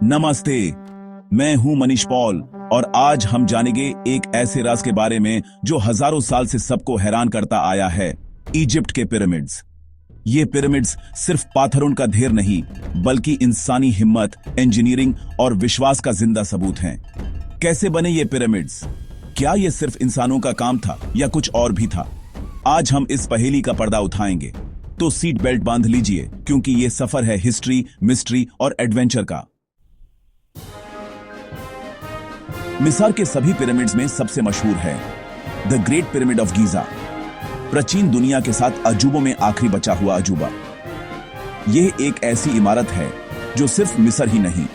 नमस्ते, मैं हूं मनीष पॉल और आज हम जानेंगे एक ऐसे राज के बारे में जो हजारों साल से सबको हैरान करता आया है, इजिप्ट के पिरामिड्स। ये पिरामिड्स सिर्फ पाथरों का ढेर नहीं, बल्कि इंसानी हिम्मत, इंजीनियरिंग और विश्वास का जिंदा सबूत हैं। कैसे बने ये पिरामिड्स? क्या ये सिर्फ इंसानों का काम था या कुछ और भी था? आज हम इस पहेली का पर्दा उठाएंगे, तो सीट बेल्ट बांध लीजिए क्योंकि ये सफर है हिस्ट्री, मिस्ट्री और एडवेंचर का। मिस्र के सभी पिरामिड्स में सबसे मशहूर है the great pyramid of Giza, प्राचीन दुनिया के साथ अजूबों में आखिरी बचा हुआ अजूबा। यह एक ऐसी इमारत है जो सिर्फ मिस्र ही नहीं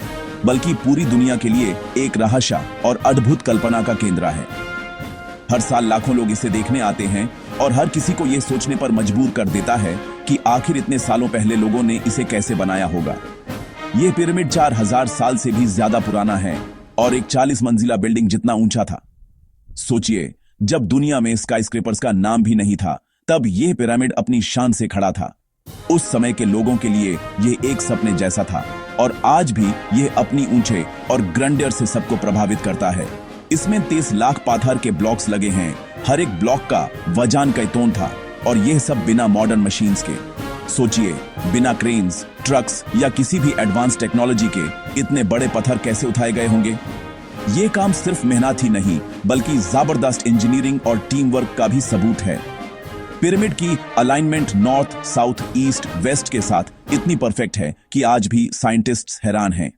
बल्कि पूरी दुनिया के लिए एक रहस्य और अद्भुत कल्पना का केंद्र है। हर साल लाखों लोग इसे देखने आते हैं और हर किसी को यह सोचने पर मजबूर कर देता है कि आखिर इतने सालों पहले लोगों ने इसे कैसे बनाया होगा। यह पिरामिड 4000 साल से भी ज्यादा पुराना है और एक 40 मंजिला बिल्डिंग जितना ऊंचा था। सोचिए, जब दुनिया में स्काईस्क्रेपर्स का नाम भी नहीं था, तब यह पिरामिड अपनी शान से खड़ा था। उस समय के लोगों के लिए यह एक सपने जैसा था और आज भी यह अपनी ऊंचे और ग्रैंडियर से सबको प्रभावित करता है। इसमें 30 लाख पाथर के ब्लॉक्स लगे हैं। हर एक ब्लॉक का वजन कई टन था और यह सब बिना मॉडर्न मशीन्स के। सोचिए, बिना क्रेन्स, ट्रक्स या किसी भी एडवांस टेक्नोलॉजी के इतने बड़े पत्थर कैसे उठाए गए होंगे। यह काम सिर्फ मेहनत ही नहीं बल्कि जबरदस्त इंजीनियरिंग और टीम वर्क का भी सबूत है। पिरामिड की alignment north, south, east, west के साथ इतनी परफेक्ट है कि आज भी साइंटिस्ट्स हैरान हैं।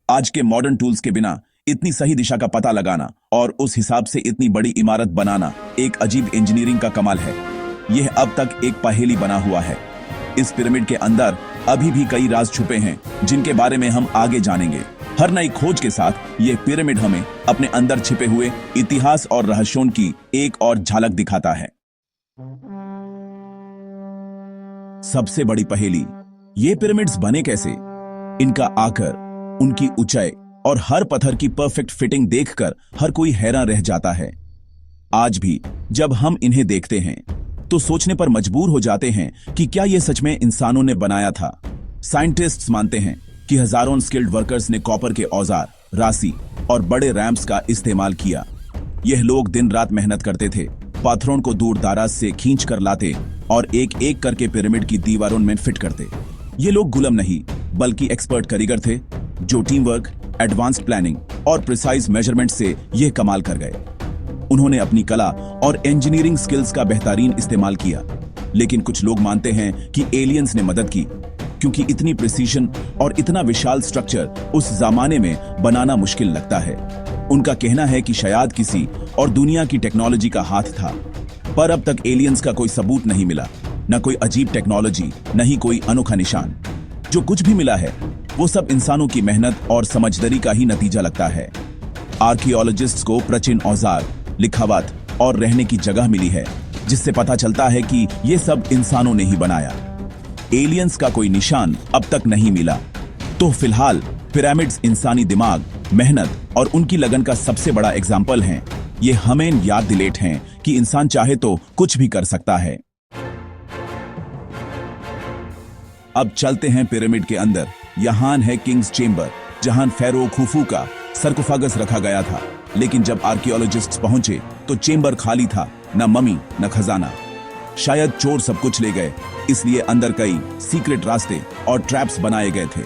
आज के मॉडर्न टूल्स के बिना इतनी सही दिशा का पता लगाना और उस हिसाब से इतनी बड़ी इमारत बनाना एक अजीब इंजीनियरिंग का कमाल है। यह अब तक एक पहेली बना हुआ है। इस पिरामिड के अंदर अभी भी कई राज छुपे हैं जिनके बारे में हम आगे जानेंगे। हर नई खोज के साथ यह पिरामिड हमें अपने अंदर छिपे हुए इतिहास और रहस्यों की एक और झलक दिखाता है। सबसे बड़ी पहेली, ये पिरामिड्स बने कैसे? इनका आकार, उनकी ऊंचाई और हर पत्थर की परफेक्ट फिटिंग देखकर हर कोई हैरान रह जाता है। आज भी जब हम इन्हें देखते हैं तो सोचने पर मजबूर हो जाते हैं कि क्या यह सच में इंसानों ने बनाया था। साइंटिस्ट्स मानते हैं कि हजारों स्किल्ड वर्कर्स ने कॉपर के औजार, राशि और बड़े रैंप्स का इस्तेमाल किया। यह लोग दिन रात मेहनत करते थे, पत्थरों को दूर दराज से खींच कर लाते और एक एक करके पिरामिड की दीवारों में फिट करते। ये लोग गुलाम नहीं बल्कि एक्सपर्ट कारीगर थे जो टीम वर्क, एडवांस्ड प्लानिंग और प्रिसाइज मेजरमेंट से यह कमाल कर गए। उन्होंने अपनी कला और इंजीनियरिंग स्किल्स का बेहतरीन इस्तेमाल किया। लेकिन कुछ लोग मानते हैं कि एलियंस ने मदद की, क्योंकि इतनी प्रिसीजन और इतना विशाल स्ट्रक्चर उस जमाने में बनाना मुश्किल लगता है। उनका कहना है कि शायद किसी और दुनिया की टेक्नोलॉजी का हाथ था, पर अब तक एलियंस का कोई सबूत नहीं मिला। न कोई अजीब टेक्नोलॉजी, न ही कोई अनोखा निशान। जो कुछ भी मिला है वो सब इंसानों की मेहनत और समझदारी का ही नतीजा लगता है। आर्कियोलॉजिस्ट्स को प्राचीन औजार, लिखावट और रहने की जगह मिली है, जिससे पता चलता है कि ये सब इंसानों ने ही बनाया। एलियंस का कोई निशान अब तक नहीं मिला। तो फिलहाल पिरामिड्स इंसानी दिमाग, मेहनत और उनकी लगन का सबसे बड़ा एग्जाम्पल हैं। ये हमें याद दिलाते हैं कि इंसान चाहे तो कुछ भी कर सकता है। अब चलते हैं पिरामिड के अंदर। यहाँ है किंग्स चेंबर, जहां फेरो खुफू का सरकोफागस रखा गया था। लेकिन जब आर्कियोलॉजिस्ट्स पहुंचे तो चेंबर खाली था, न मम्मी न खजाना। शायद चोर सब कुछ ले गए, इसलिए अंदर कई सीक्रेट रास्ते और ट्रैप्स बनाए गए थे।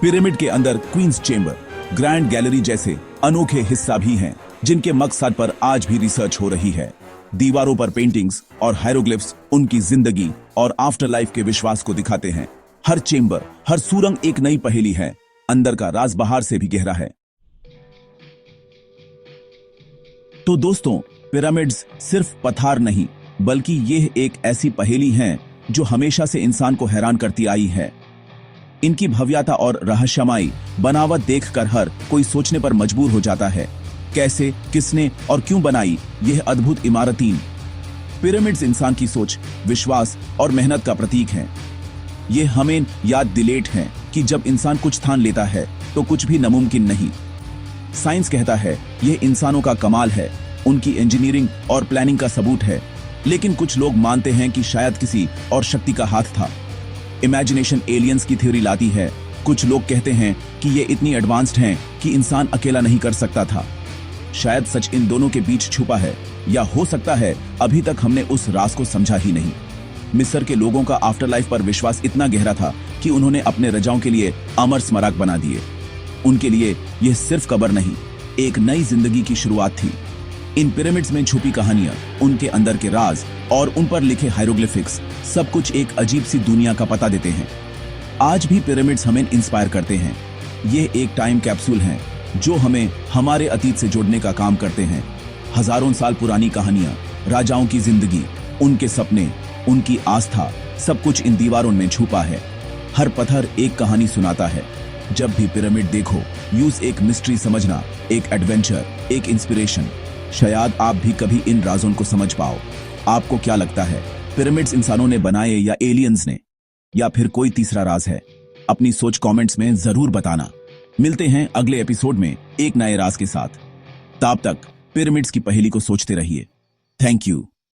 पिरामिड के अंदर क्वींस चेंबर, ग्रैंड गैलरी जैसे अनोखे हिस्सा भी हैं, जिनके मकसद पर आज भी रिसर्च हो रही है। दीवारों पर पेंटिंग्स और हायरोग्लिफ्स उनकी जिंदगी और आफ्टर लाइफ के विश्वास को दिखाते हैं। हर चेंबर, हर सुरंग एक नई पहेली है। अंदर का राज बाहर से भी गहरा है। तो दोस्तों, पिरामिड्स सिर्फ पत्थर नहीं बल्कि यह एक ऐसी पहेली है जो हमेशा से इंसान को हैरान करती आई है। इनकी भव्यता और रहस्यमयी बनावट देखकर हर कोई सोचने पर मजबूर हो जाता है, कैसे, किसने और क्यों बनाई यह अद्भुत इमारतें। पिरामिड्स इंसान की सोच, विश्वास और मेहनत का प्रतीक हैं। ये हमें याद दिलाते हैं कि जब इंसान कुछ ठान लेता है तो कुछ भी नामुमकिन नहीं। साइंस कहता है यह इंसानों का कमाल है, उनकी इंजीनियरिंग और प्लानिंग का सबूत है। लेकिन कुछ लोग मानते हैं कि शायद किसी और शक्ति का हाथ था। इमेजिनेशन एलियंस की थ्योरी लाती है। कुछ लोग कहते हैं कि ये इतनी एडवांस्ड हैं कि इंसान अकेला नहीं कर सकता था। शायद सच इन दोनों के बीच छुपा है, या हो सकता है अभी तक हमने उस राज को समझा ही नहीं। मिस्र के लोगों का आफ्टरलाइफ पर विश्वास इतना गहरा था कि उन्होंने अपने रजाओं के लिए अमर स्मारक बना दिए। उनके लिए यह सिर्फ कब्र नहीं, एक नई जिंदगी की शुरुआत थी। इन पिरामिड्स में छुपी कहानियां, उनके अंदर के राज और उन पर लिखे हायरोग्लिफिक्स सब कुछ एक अजीब सी दुनिया का पता देते हैं। आज भी पिरामिड्स हमें इंस्पायर करते हैं। ये एक टाइम कैप्सूल हैं जो हमें हमारे अतीत से जोड़ने का काम करते हैं। हजारों साल पुरानी कहानियां, राजाओं की जिंदगी, उनके सपने, उनकी आस्था, सब कुछ इन दीवारों में छुपा है। हर पत्थर एक कहानी सुनाता है। जब भी पिरामिड देखो, यूज एक मिस्ट्री समझना, एक एडवेंचर, एक इंस्पिरेशन। शायद आप भी कभी इन राजों को समझ पाओ। आपको क्या लगता है, पिरामिड्स इंसानों ने बनाए या एलियंस ने, या फिर कोई तीसरा राज है? अपनी सोच कमेंट्स में जरूर बताना। मिलते हैं अगले एपिसोड में एक नए राज के साथ। तब तक पिरामिड्स की पहेली को सोचते रहिए। Thank you.